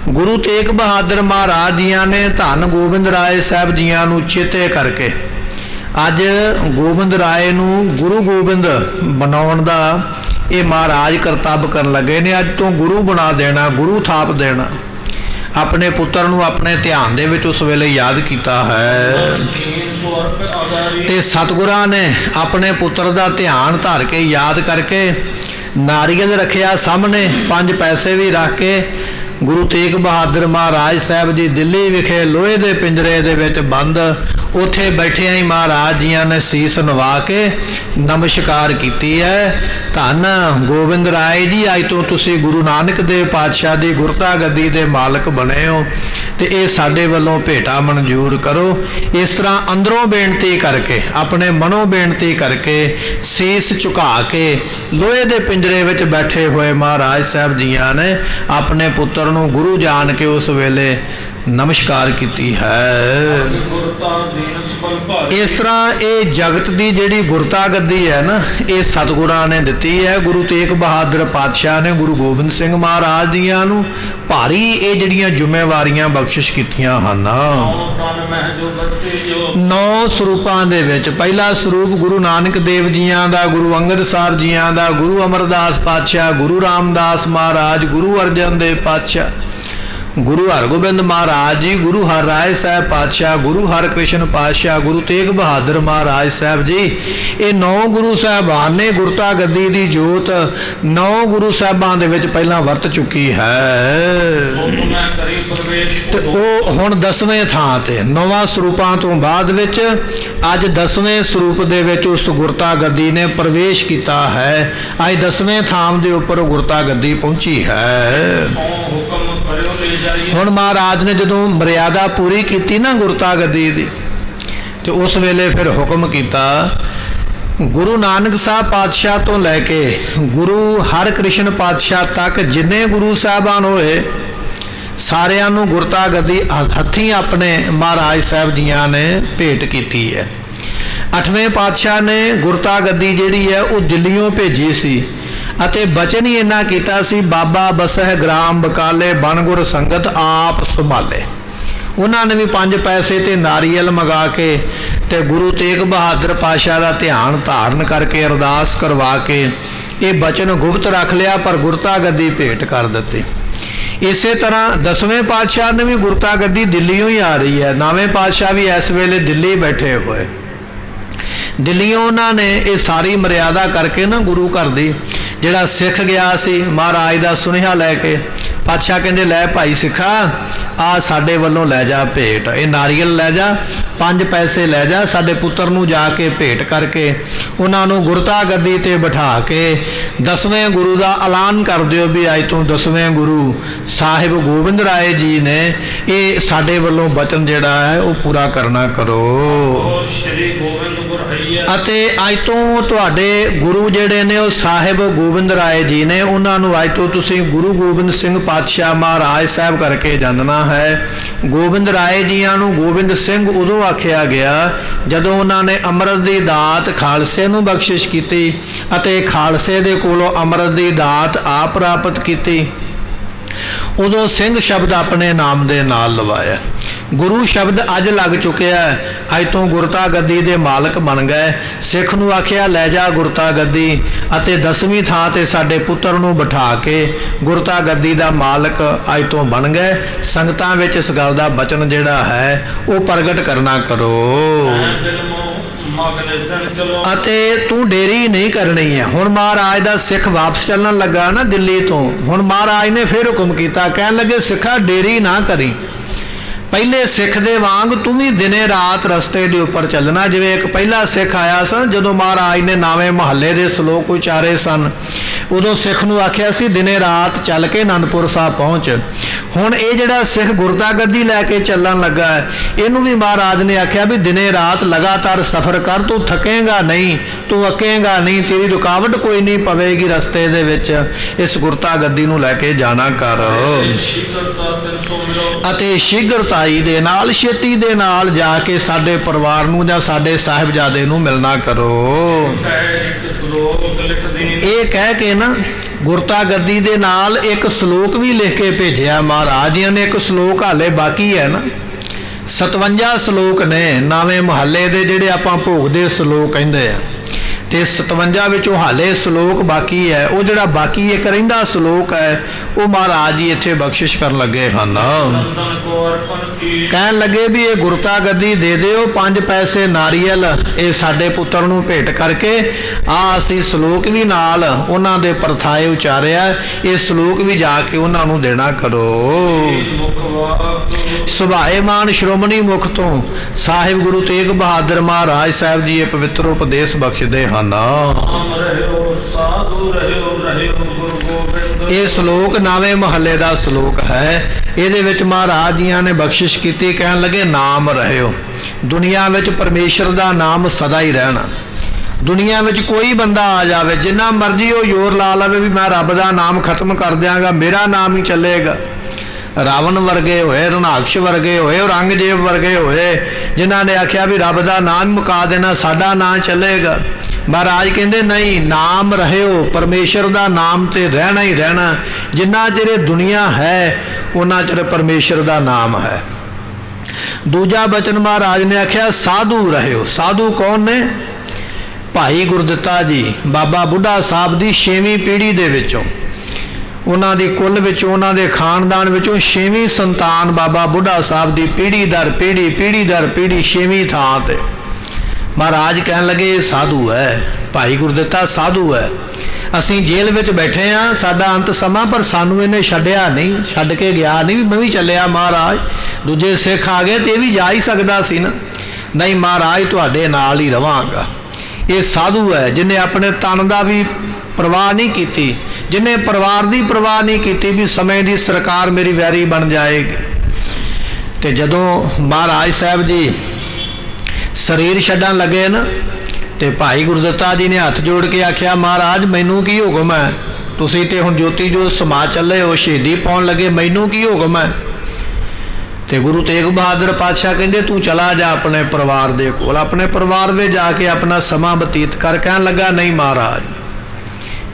ਗੁਰੂ ਤੇਗ ਬਹਾਦਰ ਮਹਾਰਾਜ ਜੀਆਂ ਨੇ ਧੰਨ ਗੋਬਿੰਦ ਰਾਏ ਸਾਹਿਬ ਜੀਆਂ ਨੂੰ ਚੇਤੇ ਕਰਕੇ ਅੱਜ ਗੋਬਿੰਦ ਰਾਏ ਨੂੰ ਗੁਰੂ ਗੋਬਿੰਦ ਬਣਾਉਣ ਦਾ ਇਹ ਮਹਾਰਾਜ ਕਰਤੱਵ ਕਰਨ ਲੱਗੇ ਨੇ। ਅੱਜ ਤੋਂ ਗੁਰੂ ਬਣਾ ਦੇਣਾ, ਗੁਰੂ ਥਾਪ ਦੇਣਾ। ਆਪਣੇ ਪੁੱਤਰ ਨੂੰ ਆਪਣੇ ਧਿਆਨ ਦੇ ਵਿੱਚ ਉਸ ਵੇਲੇ ਯਾਦ ਕੀਤਾ ਹੈ ਤੇ ਸਤਿਗੁਰਾਂ ਨੇ ਆਪਣੇ ਪੁੱਤਰ ਦਾ ਧਿਆਨ ਧਰ ਕੇ ਯਾਦ ਕਰਕੇ ਨਾਰੀਅਲ ਰੱਖਿਆ ਸਾਹਮਣੇ, 5 ਪੈਸੇ ਵੀ ਰੱਖ ਕੇ ਗੁਰੂ ਤੇਗ ਬਹਾਦਰ ਮਹਾਰਾਜ ਸਾਹਿਬ ਜੀ ਦਿੱਲੀ ਵਿਖੇ ਲੋਹੇ ਦੇ ਪਿੰਜਰੇ ਦੇ ਵਿੱਚ ਬੰਦ ਉੱਥੇ ਬੈਠਿਆਂ ਹੀ ਮਹਾਰਾਜ ਜੀਆਂ ਨੇ ਸੀਸ ਨਵਾ ਕੇ ਨਮਸਕਾਰ ਕੀਤੀ ਹੈ। ਧੰਨ ਗੋਬਿੰਦ ਰਾਏ ਜੀ, ਅੱਜ ਤੋਂ ਤੁਸੀਂ ਗੁਰੂ ਨਾਨਕ ਦੇਵ ਪਾਤਸ਼ਾਹ ਦੀ ਗੁਰਤਾ ਗੱਦੀ ਦੇ ਮਾਲਕ ਬਣੇ ਹੋ ਤੇ ਇਹ ਸਾਡੇ ਵੱਲੋਂ ਭੇਟਾ ਮਨਜ਼ੂਰ ਕਰੋ। ਇਸ ਤਰ੍ਹਾਂ ਅੰਦਰੋਂ ਬੇਨਤੀ ਕਰਕੇ, ਆਪਣੇ ਮਨੋਂ ਬੇਨਤੀ ਕਰਕੇ, ਸੀਸ ਝੁਕਾ ਕੇ ਲੋਹੇ ਦੇ ਪਿੰਜਰੇ ਵਿੱਚ ਬੈਠੇ ਹੋਏ ਮਹਾਰਾਜ ਸਾਹਿਬ ਜੀਆਂ ਨੇ ਆਪਣੇ ਪੁੱਤਰ ਨੂੰ ਗੁਰੂ ਜਾਣ ਕੇ ਉਸ ਵੇਲੇ ਨਮਸਕਾਰ ਕੀਤੀ ਹੈ। ਇਸ ਤਰ੍ਹਾਂ ਇਹ ਜਗਤ ਦੀ ਜਿਹੜੀ ਗੁਰਤਾ ਗੱਦੀ ਹੈ ਨਾ, ਇਹ ਸਤਿਗੁਰਾਂ ਨੇ ਦਿੱਤੀ ਹੈ। ਗੁਰੂ ਤੇਗ ਬਹਾਦਰ ਪਾਤਸ਼ਾਹ ਨੇ ਗੁਰੂ ਗੋਬਿੰਦ ਸਿੰਘ ਮਹਾਰਾਜ ਜੀਆਂ ਨੂੰ ਭਾਰੀ ਇਹ ਜਿਹੜੀਆਂ ਜ਼ਿੰਮੇਵਾਰੀਆਂ ਬਖਸ਼ਿਸ਼ ਕੀਤੀਆਂ ਹਨ। 9 ਸਰੂਪਾਂ ਦੇ ਵਿੱਚ ਪਹਿਲਾ ਸਰੂਪ ਗੁਰੂ ਨਾਨਕ ਦੇਵ ਜੀਆਂ ਦਾ, ਗੁਰੂ ਅੰਗਦ ਸਾਹਿਬ ਜੀਆਂ ਦਾ, ਗੁਰੂ ਅਮਰਦਾਸ ਪਾਤਸ਼ਾਹ, ਗੁਰੂ ਰਾਮਦਾਸ ਮਹਾਰਾਜ, ਗੁਰੂ ਅਰਜਨ ਦੇਵ ਪਾਤਸ਼ਾਹ, ਗੁਰੂ ਹਰਗੋਬਿੰਦ ਮਹਾਰਾਜ ਜੀ, ਗੁਰੂ ਹਰਰਾਏ ਸਾਹਿਬ ਪਾਤਸ਼ਾਹ, ਗੁਰੂ ਹਰਕ੍ਰਿਸ਼ਨ ਪਾਤਸ਼ਾਹ, ਗੁਰੂ ਤੇਗ ਬਹਾਦਰ ਮਹਾਰਾਜ ਸਾਹਿਬ ਜੀ। ਇਹ 9 ਗੁਰੂ ਸਾਹਿਬਾਨ ਨੇ ਗੁਰਤਾ ਗੱਦੀ ਦੀ ਜੋਤ 9 ਗੁਰੂ ਸਾਹਿਬਾਂ ਦੇ ਵਿੱਚ ਪਹਿਲਾਂ ਵਰਤ ਚੁੱਕੀ ਹੈ ਤੇ ਉਹ ਹੁਣ 10ਵੇਂ ਥਾਂ ਤੇ 9 ਸਰੂਪਾਂ ਤੋਂ ਬਾਅਦ ਵਿੱਚ ਅੱਜ 10ਵੇਂ ਸਰੂਪ ਦੇ ਵਿੱਚ ਉਸ ਗੁਰਤਾ ਗੱਦੀ ਨੇ ਪ੍ਰਵੇਸ਼ ਕੀਤਾ ਹੈ। ਅੱਜ 10ਵੇਂ ਥਾਂ ਦੇ ਉੱਪਰ ਗੁਰਤਾ ਗੱਦੀ ਪਹੁੰਚੀ ਹੈ। ਹੁਣ ਮਹਾਰਾਜ ਨੇ ਜਦੋਂ ਮਰਿਆਦਾ ਪੂਰੀ ਕੀਤੀ ਨਾ ਗੁਰਤਾ ਗੱਦੀ ਦੀ ਤੇ ਉਸ ਵੇਲੇ ਫਿਰ ਹੁਕਮ ਕੀਤਾ, ਗੁਰੂ ਨਾਨਕ ਸਾਹਿਬ ਪਾਤਸ਼ਾਹ ਤੋਂ ਲੈ ਕੇ ਗੁਰੂ ਹਰਕ੍ਰਿਸ਼ਨ ਪਾਤਸ਼ਾਹ ਤੱਕ ਜਿੰਨੇ ਗੁਰੂ ਸਾਹਿਬਾਨ ਹੋਏ ਸਾਰਿਆਂ ਨੂੰ ਗੁਰਤਾ ਗੱਦੀ ਹੱਥੀਂ ਆਪਣੇ ਮਹਾਰਾਜ ਸਾਹਿਬ ਜੀਆਂ ਨੇ ਭੇਟ ਕੀਤੀ ਹੈ। 8ਵੇਂ ਪਾਤਸ਼ਾਹ ਨੇ ਗੁਰਤਾ ਗੱਦੀ ਜਿਹੜੀ ਹੈ ਉਹ ਦਿੱਲੀੋਂ ਭੇਜੀ ਸੀ ਅਤੇ ਬਚਨ ਹੀ ਇੰਨਾ ਕੀਤਾ ਸੀ, ਬਾਬਾ ਬਸਹਿ ਗ੍ਰਾਮ ਬਕਾਲੇ ਬਣਗੁਰ ਸੰਗਤ ਆਪ ਸੰਭਾਲੇ। ਉਹਨਾਂ ਨੇ ਵੀ 5 ਪੈਸੇ ਤੇ ਨਾਰੀਅਲ ਮੰਗਾ ਕੇ ਤੇ ਗੁਰੂ ਤੇਗ ਬਹਾਦਰ ਪਾਤਸ਼ਾਹ ਦਾ ਧਿਆਨ ਧਾਰਨ ਕਰਕੇ ਅਰਦਾਸ ਕਰਵਾ ਕੇ ਇਹ ਬਚਨ ਗੁਪਤ ਰੱਖ ਲਿਆ, ਪਰ ਗੁਰਤਾ ਗੱਦੀ ਭੇਟ ਕਰ ਦਿੱਤੀ। ਇਸੇ ਤਰ੍ਹਾਂ 10ਵੇਂ ਪਾਤਸ਼ਾਹ ਨੇ ਵੀ ਗੁਰਤਾ ਗੱਦੀ ਦਿੱਲੀੋਂ ਹੀ ਆ ਰਹੀ ਹੈ। 9ਵੇਂ ਪਾਤਸ਼ਾਹ ਵੀ ਇਸ ਵੇਲੇ ਦਿੱਲੀ ਬੈਠੇ ਹੋਏ। ਦਿੱਲੀੋਂ ਉਹਨਾਂ ਨੇ ਇਹ ਸਾਰੀ ਮਰਿਆਦਾ ਕਰਕੇ ਨਾ ਗੁਰੂ ਘਰ ਦੀ ਜਿਹੜਾ ਸਿੱਖ ਗਿਆ ਸੀ ਮਹਾਰਾਜ ਦਾ ਸੁਨੇਹਾ ਲੈ ਕੇ, ਪਾਤਸ਼ਾਹ ਕਹਿੰਦੇ ਲੈ ਭਾਈ ਸਿੱਖਾ ਆ ਸਾਡੇ ਵੱਲੋਂ ਲੈ ਜਾ ਭੇਟ, ਇਹ ਨਾਰੀਅਲ ਲੈ ਜਾ, 5 ਪੈਸੇ ਲੈ ਜਾ, ਸਾਡੇ ਪੁੱਤਰ ਨੂੰ ਜਾ ਕੇ ਭੇਟ ਕਰਕੇ ਉਹਨਾਂ ਨੂੰ ਗੁਰਤਾ ਗੱਦੀ ਤੇ ਬਿਠਾ ਕੇ 10ਵੇਂ ਗੁਰੂ ਦਾ ਐਲਾਨ ਕਰ ਦਿਓ ਵੀ ਅੱਜ ਤੋਂ 10ਵੇਂ ਗੁਰੂ ਸਾਹਿਬ ਗੋਬਿੰਦ ਰਾਏ ਜੀ ਨੇ ਇਹ ਸਾਡੇ ਵੱਲੋਂ ਬਚਨ ਜਿਹੜਾ ਹੈ ਉਹ ਪੂਰਾ ਕਰਨਾ ਕਰੋ। ਸ਼੍ਰੀ ਗੋਬਿੰਦ ਅਤੇ ਅੱਜ ਤੋਂ ਤੁਹਾਡੇ ਗੁਰੂ ਜਿਹੜੇ ਨੇ ਉਹ ਸਾਹਿਬ ਗੋਬਿੰਦ ਰਾਏ ਜੀ ਨੇ, ਉਹਨਾਂ ਨੂੰ ਅੱਜ ਤੋਂ ਤੁਸੀਂ ਗੁਰੂ ਗੋਬਿੰਦ ਸਿੰਘ ਪਾਤਸ਼ਾਹ ਮਹਾਰਾਜ ਸਾਹਿਬ ਕਰਕੇ ਜਾਣਨਾ ਹੈ। ਗੋਬਿੰਦ ਰਾਏ ਜੀਆਂ ਨੂੰ ਗੋਬਿੰਦ ਸਿੰਘ ਉਦੋਂ ਆਖਿਆ ਗਿਆ ਜਦੋਂ ਉਹਨਾਂ ਨੇ ਅੰਮ੍ਰਿਤ ਦੀ ਦਾਤ ਖਾਲਸੇ ਨੂੰ ਬਖਸ਼ਿਸ਼ ਕੀਤੀ ਅਤੇ ਖਾਲਸੇ ਦੇ ਕੋਲੋਂ ਅੰਮ੍ਰਿਤ ਦੀ ਦਾਤ ਆਪ ਪ੍ਰਾਪਤ ਕੀਤੀ। ਉਦੋਂ ਸਿੰਘ ਸ਼ਬਦ ਆਪਣੇ ਨਾਮ ਦੇ ਨਾਲ ਲਵਾਇਆ। ਗੁਰੂ ਸ਼ਬਦ ਅੱਜ ਲੱਗ ਚੁੱਕਿਆ, ਅੱਜ ਤੋਂ ਗੁਰਤਾ ਗੱਦੀ ਦੇ ਮਾਲਕ ਬਣ ਗਏ। ਸਿੱਖ ਨੂੰ ਆਖਿਆ ਲੈ ਜਾ ਗੁਰਤਾ ਗੱਦੀ ਅਤੇ 10ਵੀਂ ਥਾਂ ਤੇ ਸਾਡੇ ਪੁੱਤਰ ਨੂੰ ਬਿਠਾ ਕੇ ਗੁਰਤਾ ਗੱਦੀ ਦਾ ਮਾਲਕ ਅੱਜ ਤੋਂ ਬਣ ਗਏ। ਸੰਗਤਾਂ ਵਿੱਚ ਇਸ ਗੱਲ ਦਾ ਬਚਨ ਜਿਹੜਾ ਹੈ ਉਹ ਪ੍ਰਗਟ ਕਰਨਾ ਕਰੋ ਅਤੇ ਤੂੰ ਡੇਰੀ ਨਹੀਂ ਕਰਨੀ ਹੈ। ਹੁਣ ਮਹਾਰਾਜ ਦਾ ਸਿੱਖ ਵਾਪਸ ਚੱਲਣ ਲੱਗਾ ਨਾ ਦਿੱਲੀ ਤੋਂ, ਹੁਣ ਮਹਾਰਾਜ ਨੇ ਫਿਰ ਹੁਕਮ ਕੀਤਾ, ਕਹਿਣ ਲੱਗੇ ਸਿੱਖਾ ਡੇਰੀ ਨਾ ਕਰੀ, ਪਹਿਲੇ ਸਿੱਖ ਦੇ ਵਾਂਗ ਤੂੰ ਵੀ ਦਿਨੇ ਰਾਤ ਰਸਤੇ ਦੇ ਉੱਪਰ ਚੱਲਣਾ। ਜਿਵੇਂ ਇੱਕ ਪਹਿਲਾ ਸਿੱਖ ਆਇਆ ਸਨ ਜਦੋਂ ਮਹਾਰਾਜ ਨੇ 9ਵੇਂ ਮਹੱਲੇ ਦੇ ਸ਼ਲੋਕ ਉਚਾਰੇ ਸਨ, ਉਦੋਂ ਸਿੱਖ ਨੂੰ ਆਖਿਆ ਸੀ ਦਿਨੇ ਰਾਤ ਚੱਲ ਕੇ ਅਨੰਦਪੁਰ ਸਾਹਿਬ ਪਹੁੰਚ। ਹੁਣ ਇਹ ਜਿਹੜਾ ਸਿੱਖ ਗੁਰਤਾ ਗੱਦੀ ਲੈ ਕੇ ਚੱਲਣ ਲੱਗਾ ਹੈ, ਇਹਨੂੰ ਵੀ ਮਹਾਰਾਜ ਨੇ ਆਖਿਆ ਵੀ ਦਿਨੇ ਰਾਤ ਲਗਾਤਾਰ ਸਫ਼ਰ ਕਰ, ਤੂੰ ਥਕੇਂਗਾ ਨਹੀਂ, ਤੂੰ ਅੱਕੇਂਗਾ ਨਹੀਂ, ਤੇਰੀ ਰੁਕਾਵਟ ਕੋਈ ਨਹੀਂ ਪਵੇਗੀ ਰਸਤੇ ਦੇ ਵਿੱਚ। ਇਸ ਗੁਰਤਾ ਗੱਦੀ ਨੂੰ ਲੈ ਕੇ ਜਾਣਾ ਕਰ ਅਤੇ ਸ਼ੀਘਰਤਾਈ ਦੇ ਨਾਲ ਛੇਤੀ ਦੇ ਨਾਲ ਜਾ ਕੇ ਸਾਡੇ ਪਰਿਵਾਰ ਨੂੰ ਜਾਂ ਸਾਡੇ ਸਾਹਿਬਜ਼ਾਦੇ ਨੂੰ ਮਿਲਣਾ ਕਰੋ। ਇਹ ਕਹਿ ਕੇ ਨਾ ਗੁਰਤਾ ਗੱਦੀ ਦੇ ਨਾਲ ਇੱਕ ਸ਼ਲੋਕ ਵੀ ਲਿਖ ਕੇ ਭੇਜਿਆ ਮਹਾਰਾਜ ਜੀ ਨੇ। ਇੱਕ ਸ਼ਲੋਕ ਹਾਲੇ ਬਾਕੀ ਹੈ ਨਾ, 57 ਸ਼ਲੋਕ ਨੇ ਨਵੇਂ ਮਹੱਲੇ ਦੇ ਜਿਹੜੇ ਆਪਾਂ ਭੋਗ ਦੇ ਸ਼ਲੋਕ ਕਹਿੰਦੇ ਆ, ਤੇ 57 ਵਿੱਚੋਂ ਹਾਲੇ ਸ਼ਲੋਕ ਬਾਕੀ ਹੈ। ਉਹ ਜਿਹੜਾ ਬਾਕੀ ਇੱਕ ਰਹਿੰਦਾ ਸ਼ਲੋਕ ਹੈ ਉਹ ਮਹਾਰਾਜ ਜੀ ਇੱਥੇ ਬਖਸ਼ਿਸ਼ ਕਰਨ ਲੱਗੇ ਹਨ। ਕਹਿਣ ਲੱਗੇ ਵੀ ਇਹ ਗੁਰਤਾ ਗੱਦੀ ਦੇ ਦਿਓ, 5 ਪੈਸੇ ਨਾਰੀਅਲ ਇਹ ਸਾਡੇ ਪੁੱਤਰ ਨੂੰ ਭੇਟ ਕਰਕੇ। ਅਸੀਂ ਸ਼ਲੋਕ ਵੀ ਨਾਲ ਉਹਨਾਂ ਦੇ ਪਰਥਾਏ ਉਚਾਰਿਆ, ਇਹ ਸ਼ਲੋਕ ਵੀ ਜਾ ਕੇ ਉਹਨਾਂ ਨੂੰ ਦੇਣਾ ਕਰੋ। ਸੁਭਾਏਮਾਨ ਸ਼੍ਰੋਮਣੀ ਮੁਖ ਤੋਂ ਸਾਹਿਬ ਗੁਰੂ ਤੇਗ ਬਹਾਦਰ ਮਹਾਰਾਜ ਸਾਹਿਬ ਜੀ ਇਹ ਪਵਿੱਤਰ ਉਪਦੇਸ਼ ਬਖਸ਼ਦੇ ਹਨ। ਇਹ ਸ਼ਲੋਕ ਨਵੇਂ ਮਹੱਲੇ ਦਾ ਸ਼ਲੋਕ ਹੈ। ਇਹਦੇ ਵਿੱਚ ਮਹਾਰਾਜ ਜੀਆਂ ਨੇ ਬਖਸ਼ਿਸ਼ ਕੀਤੀ, ਕਹਿਣ ਲੱਗੇ ਨਾਮ ਰਹਿਓ। ਦੁਨੀਆ ਵਿੱਚ ਪਰਮੇਸ਼ਰ ਦਾ ਨਾਮ ਸਦਾ ਹੀ ਰਹਿਣਾ। ਦੁਨੀਆ ਵਿੱਚ ਕੋਈ ਬੰਦਾ ਆ ਜਾਵੇ, ਜਿੰਨਾ ਮਰਜ਼ੀ ਉਹ ਜ਼ੋਰ ਲਾ ਲਵੇ ਵੀ ਮੈਂ ਰੱਬ ਦਾ ਨਾਮ ਖਤਮ ਕਰ ਦਿਆਂਗਾ, ਮੇਰਾ ਨਾਮ ਹੀ ਚੱਲੇਗਾ। ਰਾਵਣ ਵਰਗੇ ਹੋਏ, ਰਣਾਕਸ਼ ਵਰਗੇ ਹੋਏ, ਔਰੰਗਜ਼ੇਬ ਵਰਗੇ ਹੋਏ, ਜਿਨ੍ਹਾਂ ਨੇ ਆਖਿਆ ਵੀ ਰੱਬ ਦਾ ਨਾਮ ਮੁਕਾ ਦੇਣਾ, ਸਾਡਾ ਨਾਂ ਚੱਲੇਗਾ। ਮਹਾਰਾਜ ਕਹਿੰਦੇ ਨਹੀਂ, ਨਾਮ ਰਹਿਓ, ਪਰਮੇਸ਼ਰ ਦਾ ਨਾਮ ਤੇ ਰਹਿਣਾ ਹੀ ਰਹਿਣਾ। ਜਿੰਨਾ ਚਿਰ ਦੁਨੀਆ ਹੈ ਉਹਨਾਂ ਚਿਰ ਪਰਮੇਸ਼ਰ ਦਾ ਨਾਮ ਹੈ। ਦੂਜਾ ਬਚਨ ਮਹਾਰਾਜ ਨੇ ਆਖਿਆ ਸਾਧੂ ਰਹਿਓ। ਸਾਧੂ ਕੌਣ ਨੇ? ਭਾਈ ਗੁਰਦਿੱਤਾ ਜੀ ਬਾਬਾ ਬੁੱਢਾ ਸਾਹਿਬ ਦੀ 6ਵੀਂ ਪੀੜ੍ਹੀ ਦੇ ਵਿੱਚੋਂ, ਉਹਨਾਂ ਦੀ ਕੁੱਲ ਵਿੱਚੋਂ, ਉਹਨਾਂ ਦੇ ਖਾਨਦਾਨ ਵਿੱਚੋਂ 6ਵੀਂ ਸੰਤਾਨ ਬਾਬਾ ਬੁੱਢਾ ਸਾਹਿਬ ਦੀ ਪੀੜ੍ਹੀ ਦਰ ਪੀੜ੍ਹੀ, ਪੀੜ੍ਹੀ ਦਰ ਪੀੜ੍ਹੀ 6ਵੀਂ ਥਾਂ ਤੇ। ਮਹਾਰਾਜ ਕਹਿਣ ਲੱਗੇ ਇਹ ਸਾਧੂ ਹੈ, ਭਾਈ ਗੁਰਦਿੱਤਾ ਸਾਧੂ ਹੈ। ਅਸੀਂ ਜੇਲ੍ਹ ਵਿੱਚ ਬੈਠੇ ਹਾਂ, ਸਾਡਾ ਅੰਤ ਸਮਾਂ, ਪਰ ਸਾਨੂੰ ਇਹਨੇ ਛੱਡਿਆ ਨਹੀਂ, ਛੱਡ ਕੇ ਗਿਆ ਨਹੀਂ ਵੀ ਮੈਂ ਵੀ ਚੱਲਿਆ ਮਹਾਰਾਜ। ਦੂਜੇ ਸਿੱਖ ਆ ਗਏ ਤੇ ਇਹ ਵੀ ਜਾ ਹੀ ਸਕਦਾ ਸੀ ਨਾ। ਨਹੀਂ ਮਹਾਰਾਜ ਤੁਹਾਡੇ ਨਾਲ ਹੀ ਰਵਾਂਗਾ। ਇਹ ਸਾਧੂ ਹੈ ਜਿਹਨੇ ਆਪਣੇ ਤਨ ਦਾ ਵੀ ਪਰਵਾਹ ਨਹੀਂ ਕੀਤੀ, ਜਿਹਨੇ ਪਰਿਵਾਰ ਦੀ ਪਰਵਾਹ ਨਹੀਂ ਕੀਤੀ ਵੀ ਸਮੇਂ ਦੀ ਸਰਕਾਰ ਮੇਰੀ ਵੈਰੀ ਬਣ ਜਾਏਗੀ। ਤੇ ਜਦੋਂ ਮਹਾਰਾਜ ਸਾਹਿਬ ਜੀ ਸਰੀਰ ਛੱਡਣ ਲੱਗੇ ਨਾ, ਤੇ ਭਾਈ ਗੁਰਦਿੱਤਾ ਜੀ ਨੇ ਹੱਥ ਜੋੜ ਕੇ ਆਖਿਆ ਮਹਾਰਾਜ ਮੈਨੂੰ ਕੀ ਹੁਕਮ ਹੈ? ਤੁਸੀਂ ਤੇ ਹੁਣ ਜੋਤੀ ਜੋਤ ਸਮਾ ਚੱਲੇ ਹੋ, ਸ਼ਹੀਦੀ ਪਾਉਣ ਲੱਗੇ, ਮੈਨੂੰ ਕੀ ਹੁਕਮ ਹੈ? ਤੇ ਗੁਰੂ ਤੇਗ ਬਹਾਦਰ ਪਾਤਸ਼ਾਹ ਕਹਿੰਦੇ ਤੂੰ ਚਲਾ ਜਾ ਆਪਣੇ ਪਰਿਵਾਰ ਦੇ ਕੋਲ, ਆਪਣੇ ਪਰਿਵਾਰ ਵਿੱਚ ਜਾ ਕੇ ਆਪਣਾ ਸਮਾਂ ਬਤੀਤ ਕਰ। ਕਹਿਣ ਲੱਗਾ ਨਹੀਂ ਮਹਾਰਾਜ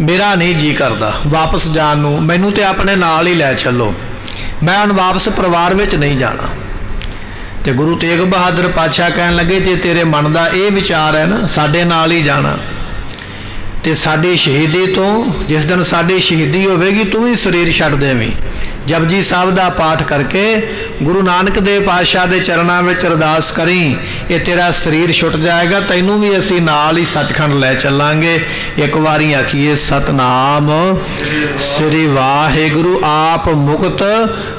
ਮੇਰਾ ਨਹੀਂ ਜੀ ਕਰਦਾ ਵਾਪਸ ਜਾਣ ਨੂੰ, ਮੈਨੂੰ ਤੇ ਆਪਣੇ ਨਾਲ ਹੀ ਲੈ ਚੱਲੋ, ਮੈਂ ਹੁਣ ਵਾਪਸ ਪਰਿਵਾਰ ਵਿੱਚ ਨਹੀਂ ਜਾਣਾ। ਤੇ ਗੁਰੂ ਤੇਗ ਬਹਾਦਰ ਪਾਤਸ਼ਾਹ ਕਹਿਣ ਲੱਗੇ ਜੇ ਤੇਰੇ ਮਨ ਦਾ ਇਹ ਵਿਚਾਰ ਹੈ ਨਾ ਸਾਡੇ ਨਾਲ ਹੀ ਜਾਣਾ, ਤੇ ਸਾਡੀ ਸ਼ਹੀਦੀ ਤੋਂ ਜਿਸ ਦਿਨ ਸਾਡੀ ਸ਼ਹੀਦੀ ਹੋਵੇਗੀ ਤੂੰ ਵੀ ਸਰੀਰ ਛੱਡ ਦੇਵੀਂ। ਜਪਜੀ ਸਾਹਿਬ ਦਾ ਪਾਠ ਕਰਕੇ ਗੁਰੂ ਨਾਨਕ ਦੇਵ ਪਾਤਸ਼ਾਹ ਦੇ ਚਰਨਾਂ ਵਿੱਚ ਅਰਦਾਸ ਕਰੀ, ਇਹ ਤੇਰਾ ਸਰੀਰ ਛੁੱਟ ਜਾਏਗਾ, ਤੈਨੂੰ ਵੀ ਅਸੀਂ ਨਾਲ ਹੀ ਸੱਚਖੰਡ ਲੈ ਚੱਲਾਂਗੇ। ਇੱਕ ਵਾਰੀ ਆਖੀਏ ਸਤਨਾਮ ਸ੍ਰੀ ਵਾਹਿਗੁਰੂ। ਆਪ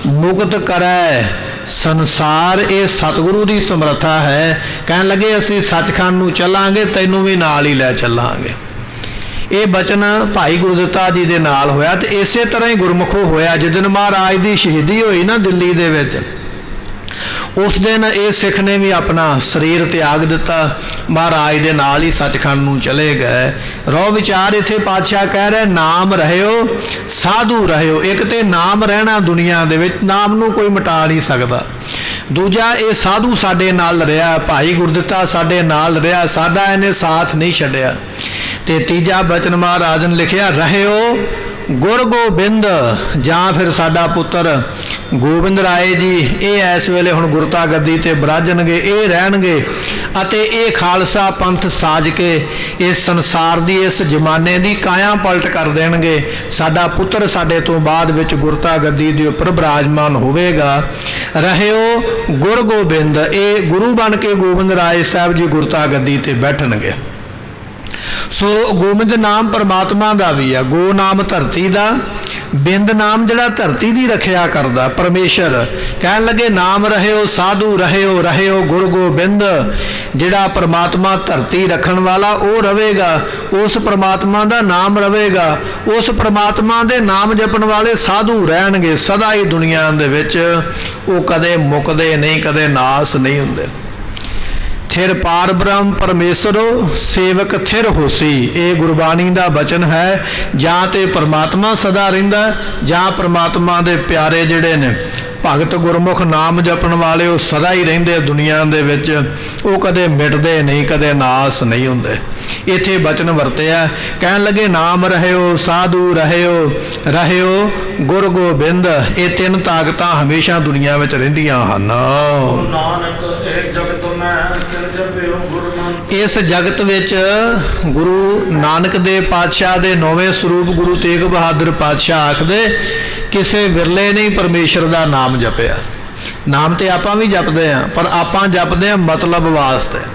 ਮੁਕਤ ਕਰੈ ਸੰਸਾਰ। ਇਹ ਸਤਿਗੁਰੂ ਦੀ ਸਮਰੱਥਾ ਹੈ। ਕਹਿਣ ਲੱਗੇ ਅਸੀਂ ਸੱਚਖੰਡ ਨੂੰ ਚੱਲਾਂਗੇ, ਤੈਨੂੰ ਵੀ ਨਾਲ ਹੀ ਲੈ ਚੱਲਾਂਗੇ। ਇਹ ਬਚਨ ਭਾਈ ਗੁਰਦਿੱਤਾ ਜੀ ਦੇ ਨਾਲ ਹੋਇਆ, ਤੇ ਇਸੇ ਤਰ੍ਹਾਂ ਹੀ ਗੁਰਮੁਖੋ ਹੋਇਆ। ਜਿਸ ਦਿਨ ਮਹਾਰਾਜ ਦੀ ਸ਼ਹੀਦੀ ਹੋਈ ਨਾ ਦਿੱਲੀ ਦੇ ਵਿੱਚ, ਉਸ ਦਿਨ ਇਹ ਸਿੱਖ ਨੇ ਵੀ ਆਪਣਾ ਸਰੀਰ ਤਿਆਗ ਦਿੱਤਾ, ਮਹਾਰਾਜ ਦੇ ਨਾਲ ਹੀ ਸੱਚਖੰਡ ਨੂੰ ਚਲੇ ਗਏ। ਰੋ ਵਿਚਾਰ ਇੱਥੇ ਪਾਤਸ਼ਾਹ ਕਹਿ ਰਹੇ ਨਾਮ ਰਹਿਓ, ਸਾਧੂ ਰਹਿਓ। ਇੱਕ ਤੇ ਨਾਮ ਰਹਿਣਾ ਦੁਨੀਆ ਦੇ ਵਿੱਚ, ਨਾਮ ਨੂੰ ਕੋਈ ਮਿਟਾ ਨਹੀਂ ਸਕਦਾ। ਦੂਜਾ ਇਹ ਸਾਧੂ ਸਾਡੇ ਨਾਲ ਰਿਹਾ, ਭਾਈ ਗੁਰਦਿੱਤਾ ਸਾਡੇ ਨਾਲ ਰਿਹਾ, ਸਾਡਾ ਇਹਨੇ ਸਾਥ ਨਹੀਂ ਛੱਡਿਆ। ਤੇ ਤੀਜਾ ਬਚਨ ਮਹਾਰਾਜ ਨੇ ਲਿਖਿਆ ਰਹਿਓ ਗੁਰ ਗੋਬਿੰਦ, ਜਾਂ ਫਿਰ ਸਾਡਾ ਪੁੱਤਰ ਗੋਬਿੰਦ ਰਾਏ ਜੀ ਇਹ ਇਸ ਵੇਲੇ ਹੁਣ ਗੁਰਤਾ ਗੱਦੀ ਤੇ ਬਿਰਾਜਣਗੇ, ਇਹ ਰਹਿਣਗੇ ਅਤੇ ਇਹ ਖਾਲਸਾ ਪੰਥ ਸਾਜ ਕੇ ਇਸ ਸੰਸਾਰ ਦੀ, ਇਸ ਜ਼ਮਾਨੇ ਦੀ ਕਾਇਆ ਪਲਟ ਕਰ ਦੇਣਗੇ। ਸਾਡਾ ਪੁੱਤਰ ਸਾਡੇ ਤੋਂ ਬਾਅਦ ਵਿੱਚ ਗੁਰਤਾ ਗੱਦੀ ਦੇ ਉੱਪਰ ਬਿਰਾਜਮਾਨ ਹੋਵੇਗਾ। ਰਹਿਓ ਗੁਰ ਗੋਬਿੰਦ, ਇਹ ਗੁਰੂ ਬਣ ਕੇ ਗੋਬਿੰਦ ਰਾਏ ਸਾਹਿਬ ਜੀ ਗੁਰਤਾ ਗੱਦੀ ਤੇ ਬੈਠਣਗੇ। ਸੋ ਗੋਬਿੰਦ ਨਾਮ ਪਰਮਾਤਮਾ ਦਾ ਵੀ ਆ, ਗੋ ਨਾਮ ਧਰਤੀ ਦਾ, ਬਿੰਦ ਨਾਮ ਜਿਹੜਾ ਧਰਤੀ ਦੀ ਰੱਖਿਆ ਕਰਦਾ ਪਰਮੇਸ਼ਰ। ਕਹਿਣ ਲੱਗੇ ਨਾਮ ਰਹਿਓ ਸਾਧੂ ਰਹਿਓ, ਰਹਿਓ ਗੁਰ ਗੋਬਿੰਦ। ਜਿਹੜਾ ਪਰਮਾਤਮਾ ਧਰਤੀ ਰੱਖਣ ਵਾਲਾ ਉਹ ਰਵੇਗਾ, ਉਸ ਪਰਮਾਤਮਾ ਦਾ ਨਾਮ ਰਵੇਗਾ, ਉਸ ਪਰਮਾਤਮਾ ਦੇ ਨਾਮ ਜਪਣ ਵਾਲੇ ਸਾਧੂ ਰਹਿਣਗੇ ਸਦਾ ਹੀ ਦੁਨੀਆ ਦੇ ਵਿੱਚ। ਉਹ ਕਦੇ ਮੁੱਕਦੇ ਨਹੀਂ, ਕਦੇ ਨਾਸ ਨਹੀਂ ਹੁੰਦੇ। थिर पार ब्रह्म परमेश्वरो सेवक थिर होसी। ये गुरबाणी का बचन है। जां ते परमात्मा सदा रहिंदा, जां परमात्मा दे प्यारे जिहड़े ने भगत गुरमुख नाम जपण वाले वो सदा ही रहिंदे दुनिया दे विच, वो कदे मिटदे नहीं, कदे नाश नहीं हुंदे। इत्थे बचन वरतिया, कहण लगे नाम रहयो साधु रहयो रहयो गुर गोबिंद। ये तीन ताकतां हमेशा दुनिया विच रहिंदियां हन। इस जगत विच गुरु नानक देव पातशाह दे 9वें स्वरूप गुरु तेग बहादुर पातशाह आखदे, किसी विरले नहीं परमेश्वर का नाम जपिया। नाम तो आपां भी जपते हैं, पर आपां जपते हैं मतलब वास्ते।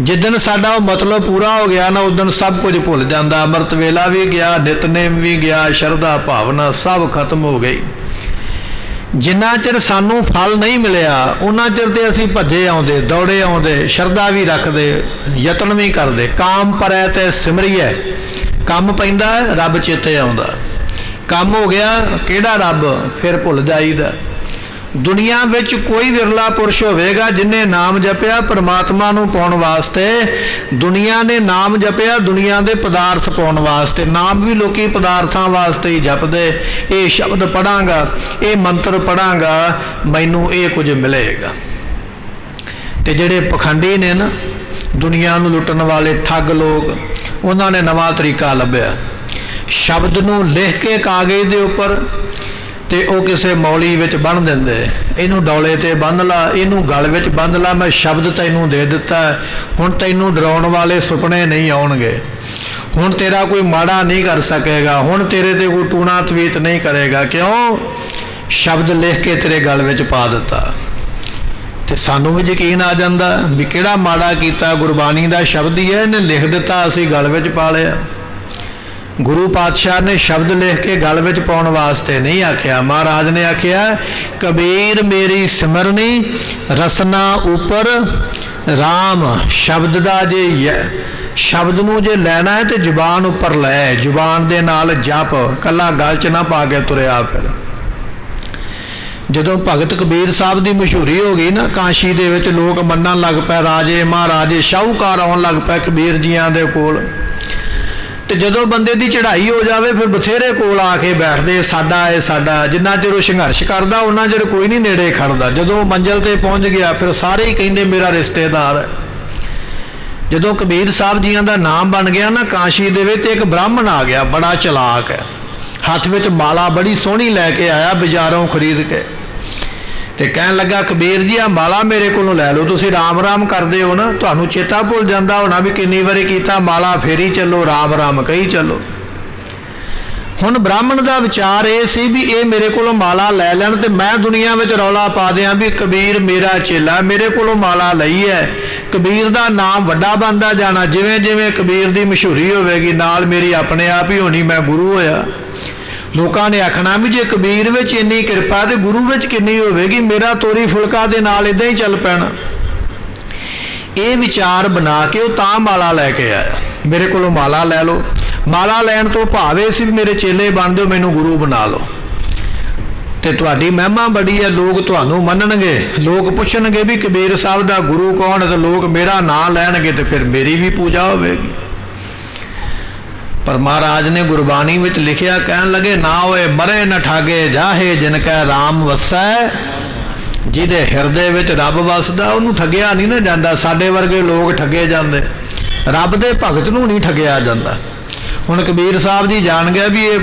जिदन साडा मतलब पूरा हो गया ना, उस दिन सब कुछ भुल जाता। अमृत वेला भी गया, नितनेम भी गया, शरधा भावना सब खत्म हो गई। जिन्ना चिर सानू फल नहीं मिलिया उन्ना चिर तो असीं भजे आउंदे, दौड़े आउंदे, शरधा भी रखते, यतन भी करते। काम परै ते सिमरिए, काम पैंदा रब चेते आउंदा, काम हो गया किहड़ा रब, फिर भुल जाईदा। दुनिया विच कोई विरला पुरुष होवेगा जिन्हें नाम जपिया परमात्मा नूं पाउण वास्ते। दुनिया ने नाम जपिया दुनिया के पदार्थ पाउण वास्ते। नाम भी लोकी पदार्थां वास्ते ही जपदे। ये शब्द पढ़ांगा, ये मंत्र पढ़ांगा, मैनूं ये कुछ मिलेगा। ते जिहड़े पखंडी ने ना, दुनिया नूं लुटण वाले ठग लोग, उन्होंने नवा तरीका लभ्या। शब्द नूं लिख के कागज़ दे उपर ते ओ किसे मौली विच बन देंदे, इनू डौले ते बन ला, इनू गल विच बन ला, मैं शब्द तैनूं दे दिता, हुण तैनूं डराउण वाले सुपने नहीं आउणगे, हुण तेरा कोई माड़ा नहीं कर सकेगा, हुण तेरे ते कोई टूणा तवीत नहीं करेगा। क्यों? शब्द लिख के तेरे गल विच पा दिता। ते सानूं भी यकीन आ जांदा भी किहड़ा माड़ा कीता, गुरबाणी दा शब्द ही है, इहने लिख दिता, असीं गल विच पा लिया। गुरु पातशाह ने शब्द लिख के गल विच पाउण वास्ते नहीं आख्या। महाराज ने आख्या, कबीर मेरी सिमरनी रसना उपर राम। शब्द दा जे शब्द नूं जे लैना है तो जुबान उपर लै, जुबान दे नाल जप, कला गल च ना पा के तुरिया। फिर जदों भगत कबीर साहब की मशहूरी हो गई ना, काशी दे विच लोग मन्नण लग पए, राजे महाराजे शाहूकार आउण लग पए कबीर जियां दे कोल। तो जदों बंदे की चढ़ाई हो जाए फिर बथेरे कोल आके बैठते, साडा है साडा। जिन्ना चिर संघर्ष करता उन्ना चिर कोई नहीं नेड़े खड़दा। जदों मंजिल ते पहुँच गया फिर सारे ही कहिंदे मेरा रिश्तेदार है। जदों कबीर साहब जियां दा नाम बन गया ना काशी दे विच, एक ब्राह्मण आ गया बड़ा चलाक है, हथ विच माला बड़ी सोहनी लैके आया बाजारों खरीद के। ते कहन लगा, कबीर जी आ माला मेरे कोलों लै लो, तुसीं राम राम करदे हो ना, तुहानूं चेता भुल जांदा होना भी किन्नी वारी कीता माला, फेरी चलो राम राम कही चलो। हुण ब्राह्मण दा विचार ये सी भी ये मेरे कोलों माला लै लैण ते मैं दुनिया विच रौला पा दियां भी कबीर मेरा चेला, मेरे कोलों माला लई है, कबीर दा नाम वड्डा बनदा जाना, जिवें जिवें कबीर दी मशहूरी होवेगी नाल मेरी अपने आप ही होनी, मैं गुरु होया। लोगों ने आखना भी जे कबीर विच इन्नी किरपा तो गुरु विच किन्नी होवेगी, मेरा तोरी फुलका दे नाल इदां ही चल पैना। ये विचार बना के वो तां माला लैके आया, मेरे कोलों माला लै लो। माला लैण तो भावे सी मेरे चेले बन दो, मैनूं गुरु बना लो, ते तुहाडी महिमा बड़ी है, लोग तुहानूं मन्नणगे, लोग पुछणगे भी कबीर साहब दा गुरु कौन है, तो लोग मेरा नां लैणगे तो फिर मेरी भी पूजा होवेगी। पर महाराज ने गुरबाणी विच लिखिया, कहन लगे, ना होए मरे न ठागे जाहे जिनकै राम वसै। जिहदे हिरदे विच रब वसदा उहनूं ठगिया नहीं ना जांदा। साडे वर्गे लोग ठगे जांदे, रब दे भगत नूं नहीं ठगिया जांदा। हुण कबीर साहब जी जान गया भी ये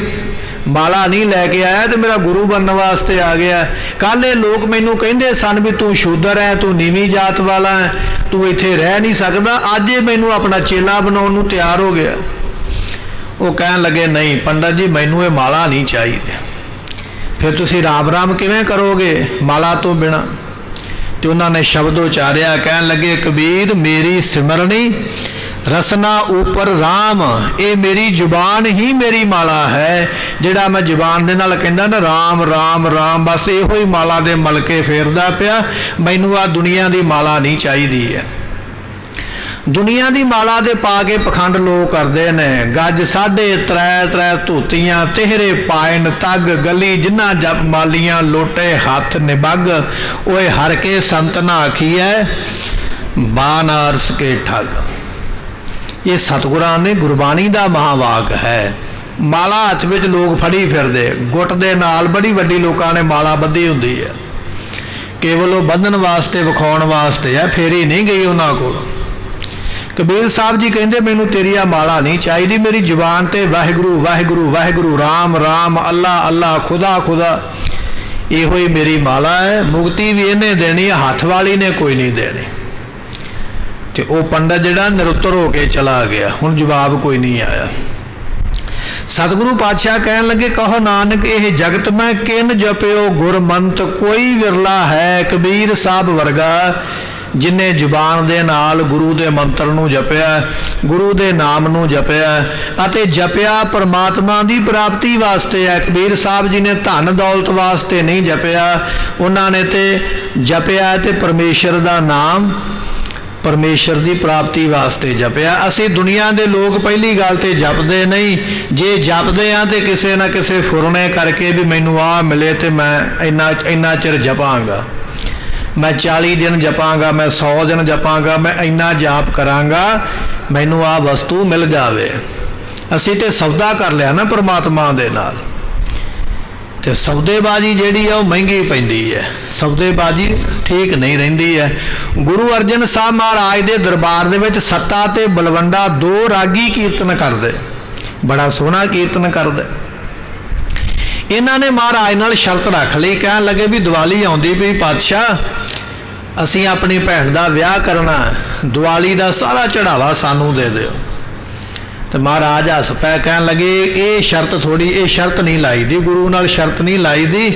माला नहीं लैके आया तो मेरा गुरु बनने वास्ते आ गया। कल ये लोग मैनूं कहिंदे सन भी तू शूदर है, तू नीवीं जात वाला है, तू इत्थे रह नहीं सकदा, अज ये मैनूं अपना चेला बनाउण नूं तैयार हो गया। वो कहन लगे, नहीं पंडित जी मैनू ये माला नहीं चाहिए। फिर तुसी राम राम किवें करोगे माला तो बिना? तो उन्होंने शब्द उचारिया, कहन लगे, कबीर मेरी सिमरनी रसना ऊपर राम, ये मेरी जुबान ही मेरी माला है। जिहड़ा मैं जुबान दे नाल कहंदा ना राम राम राम, बस इहो ही माला दे मलके फेरदा पिया, मैनू आ दुनिया दी माला नहीं चाहिदी है। दुनिया की माला दे पा के पखंड लोग करते हैं, गज 3.5 धोतियां तेहरे पायन तग गली, जिन्ना जप मालियां लोटे हाथ निबग, ओए हर के संत ना आखी है बानारस के ठग। ये सतगुरां ने गुरबाणी का महावाक है। माला हथ विच लोग फड़ी फिरदे, गुट दे नाल बड़ी वड्डी लोकां ने माला बधी हुंदी है, केवल वो बंधन वास्ते विखाउण वास्ते है, फेरी नहीं गई उन्हां कोल। कबीर साहब जी कहंदे मैनूं तेरी आ माला नहीं चाहिदी, मेरी जुबान ते वाहिगुरू वाहिगुरू वाहिगुरू, राम राम, अल्लाह अल्लाह, खुदा खुदा, इहो ही मेरी माला है। मुक्ति भी इन्हें देनी है, हथ वाली ने कोई नहीं देनी। ते वो पंडित जिहड़ा निरुत्तर हो के चला गया, हुण जवाब कोई नहीं आया। सतगुरु पातशाह कहन लगे, कहो नानक यह जगत में किन जपियो गुरमंत, कोई विरला है कबीर साहब वर्गा जिन्हें जुबान दे नाल गुरु दे मंत्र नूं जपिया, गुरु दे नाम नूं जपिया अते जपिया परमात्मा दी प्राप्ति वास्ते है। कबीर साहब जी ने धन दौलत वास्ते नहीं जपिया, उन्होंने ते जपिया ते परमेश्वर दा नाम, परमेश्वर की प्राप्ति वास्ते जपिया। असी दुनिया के लोग पहली गल तो जपते नहीं, जे जपते हाँ तो किसी ना किसी फुरने करके भी मैनू आ मिले तो मैं इन्ना चिर जपांगा, मैं 40 दिन जपांगा, मैं 100 दिन जपांगा, मैं इन्ना जाप करांगा, मैनू आ वस्तु मिल जावे। असी तो सौदा कर लिया ना परमात्मा दे नाल, ते सौदेबाजी जिहड़ी है महंगी पैंदी है, सौदेबाजी ठीक नहीं रहिंदी है। गुरु अर्जन साहब महाराज के दरबार दे विच सत्ता ते बलवंडा दो रागी कीर्तन करदे, बड़ा सोहना कीर्तन करदे। इन्हां ने महाराज नाल शर्त रख ली, कहन लगे भी दिवाली आउंदी पई पातशाह, असीं अपनी भैन दा विआह करना, दिवाली दा सारा चढ़ावा सानू दे दिओ। तो महाराज हस पै, कहन लगे ये शर्त थोड़ी, ये शर्त नहीं लाई दी, गुरु नाल शर्त नहीं लाई दी,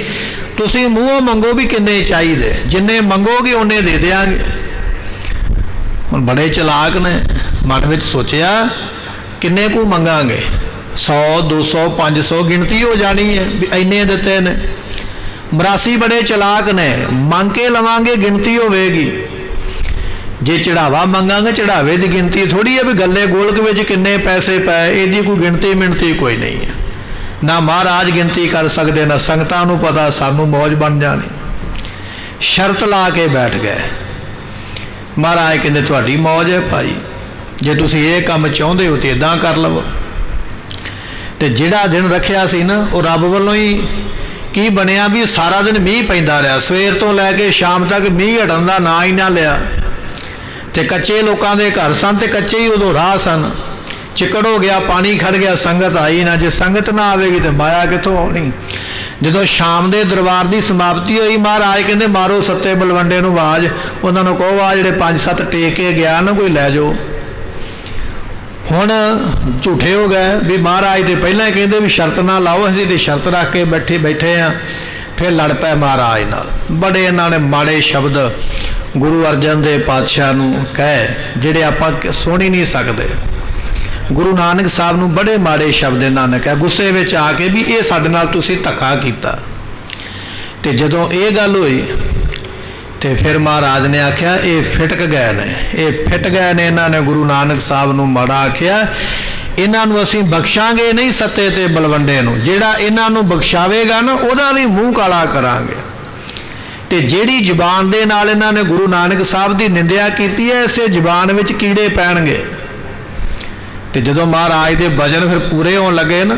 तुसीं मूँहों मंगो भी किन्ने चाहिए, जिन्ने मंगोगे उन्ने दे देंगे। हुण बड़े चलाक ने, मन में सोचिया किन्ने को मंगांगे, 100 200 500 गिनती हो जानी है भी इन्ने दिते ने। मरासी बड़े चलाक ने, मंग के लवांगे गिनती होवेगी, जे चढ़ावा मंगांगे चढ़ावे की गिनती थोड़ी है भी गले गोलक में किन्ने पैसे पाए, यदी कोई गिनती मिनती कोई नहीं है। ना महाराज गिनती कर सकते, ना संगतां नूं पता, सानू मौज बन जानी। शर्त ला के बैठ गए। महाराज कहते तुहाडी मौज है भाई, जे तुसीं ये काम चाहुंदे हो तो इदां कर लवो। तो जिहड़ा दिन रखिया सी ना वो रब वालों ही की बनिया भी सारा दिन मीह पैंदा रहा, सवेर तो लैके शाम तक मीह हटण दा ना ही ना लिया। ते कच्चे लोगों के घर सन, ते कच्चे ही उदों राह सन, चिकड़ हो गया, पानी खड़ गया, संगत आई ना। जे संगत ना आवेगी तो माया कितों आनी। जो शाम के दरबार की समाप्ति हुई, महाराज कहते मारो सत्ते बलवंडे नूं आवाज़, उन्होंने कहो आ जिहड़े 5-7 टेक के गया ना कोई लै जाओ। हुण झूठे हो गए भी महाराज तो पहले कहते भी शर्त ना लाओ, असीं तो शर्त रख के बैठे हाँ। फिर लड़ पे महाराज नाल, बड़े इन्होंने माड़े शब्द गुरु अर्जन देव पातशाह नूं कहे जिहड़े आपां सुन ही नहीं सकते। गुरु नानक साहब नूं बड़े माड़े शब्द इन्होंने कहा, गुस्से विच आके भी ये साडे नाल तुसीं धक्का कीता। ते जदों ये गल हुई तो फिर महाराज ने आख्या ये फिटक गए ने, ये फिट गए ने। इन्होंने गुरु नानक साहब नूं माड़ा आख्या, इन्हों असीं बख्शांगे नहीं सत्ते ते बलवंडे नूं, जिहड़ा इन्हों बख्शावेगा ना उहदा भी मूँह काला करांगे। ते जिहड़ी जुबान दे नाल इन्होंने गुरु नानक साहब की निंदिया की है, इसे जुबान विच कीड़े पैणगे। ते जदों महाराज के वजन फिर पूरे होण लगे ना,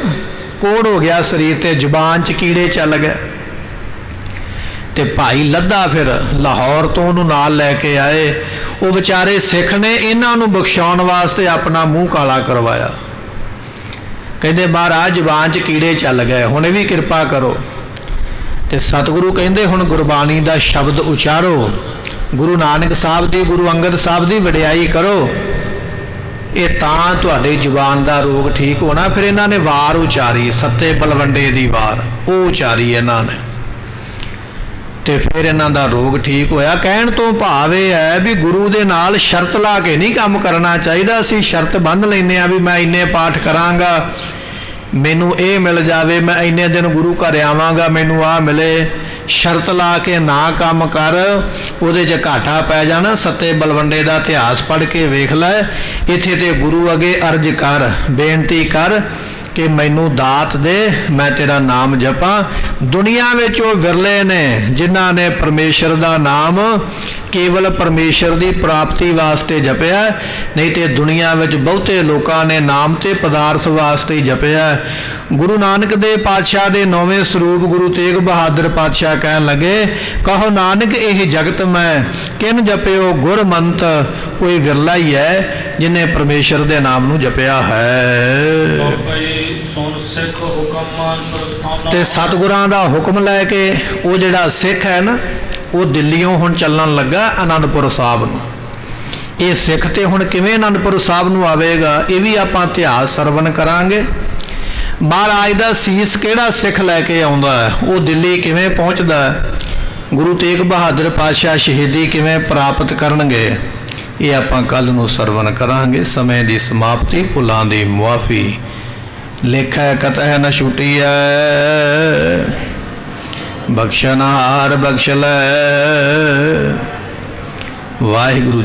कोड़ हो गया शरीर ते जुबान च कीड़े चल गए। ते भाई लद्दा फिर लाहौर तो उन्होंने नाल लैके आए, वो बेचारे सिख ने इन्हों बख्शाउण वास्ते अपना मूँह काला करवाया। कहते महाराज जुबान च कीड़े चल गए, हुण भी कृपा करो। ते सतगुरु कहते हुण गुरबाणी का शब्द उचारो, गुरु नानक साहब की, गुरु अंगद साहब की वडियाई करो, ये तां तुहाडे जुबान का रोग ठीक होना। फिर इन्होंने वार उचारी, सत्ते बलवंडे की वार वो उचारी इन्होंने, तो फिर इन्हों का रोग ठीक होया। कहण तो भाव यह है भी गुरु दे नाल शर्त ला के नहीं काम करना चाहिए। असीं शर्त बंध लैंदे आ भी मैं इन्ने पाठ करांगा, मैनू ये मिल जावे, मैं इन्ने दिन गुरु घर आवांगा, मैनू आ मिले। शर्त ला के ना काम कर, उहदे च घाटा पै जाना। सत्ते बलवंडे का इतिहास पढ़ के वेख लै, इत्थे ते गुरु अगे अर्ज कर, बेनती कर कि मैनू दात दे, मैं तेरा नाम जपां। दुनिया विच वो विरले ने जिन्हां ने परमेश्वर दा नाम केवल परमेश्वर की प्राप्ति वास्ते जपिया, नहीं तो दुनिया विच बहुते लोगों ने नाम ते पदार्थ वास्ते ही जपिया। गुरु नानक देव पातशाह दे 9वें स्वरूप गुरु तेग बहादुर पातशाह कहन लगे, कहो नानक यह जगत में किन जपियो गुरमंत, कोई विरला ही है जिन्हें परमेश्वर के नाम नू जपिया है। ते सतगुरां दा हुक्म लैके वो जिहड़ा सिख है ना, वो दिल्लीओं हुण चलण लगा आनंदपुर साहब नूं। ये सिख ते हुण किवें आनंदपुर साहब नूं आवेगा, ये भी आपां इतिहास सरवण करांगे। महाराज दा सीस किहड़ा सिख लैके आउंदा है, वो दिल्ली किवें पहुंचदा है, गुरु तेग बहादुर पातशाह शहीदी किवें प्राप्त करनगे, ये आपां कल नूं सरवण करांगे। समय की समाप्ति, भुलां दी मुआफ़ी, लेखा कतह न छुटिया, बख्शनहार बख्श लै। वाहिगुरु।